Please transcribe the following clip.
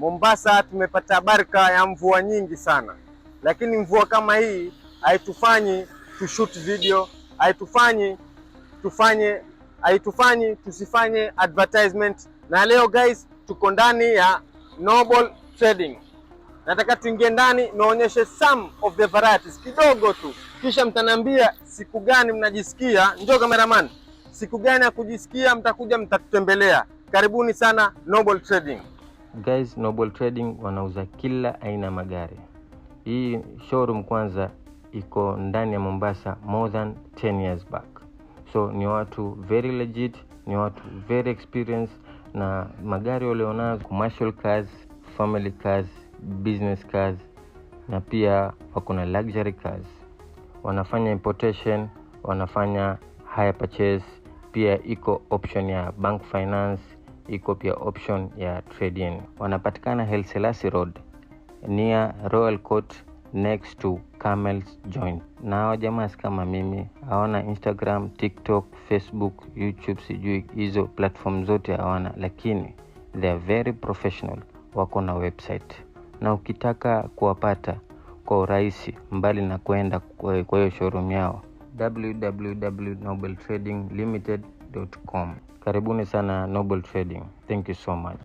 Mombasa tumepata baraka ya mvua nyingi sana, lakini mvua kama hii haitufanyi tushoot video, haitufanyi tusifanye advertisement. Na leo guys, tuko ndani ya Noble Trading. Nataka tuingie ndani nionyeshe some of the varieties kidogo tu, kisha mtaniambia siku gani mnajisikia. Njoo cameraman, siku gani ya kujisikia mtakuja mtatutembelea. Karibuni sana Noble Trading. Guys, Noble Trading wanauza kila aina magari. Hii showroom kwanza iko ndani ya Mombasa more than 10 years back. So ni watu very legit, ni watu very experienced, na magari walionazo commercial cars, family cars, business cars, na pia wako na luxury cars. Wanafanya importation, wanafanya hire purchase, pia iko option ya bank finance, iko pia option ya trade-in. Wanapatikana Haile Selassie Road near Royal Court next to Camel's Joint. Na hao jamaa kama mimi hawana Instagram, TikTok, Facebook, YouTube, sijui hizo platform zote hawana, lakini they are very professional. Wako na website, na ukitaka kuwapata kwa urahisi mbali na kwenda kwa hiyo showroom yao, www.nobletradinglimited.com. Karibuni sana Noble Trading. Thank you so much.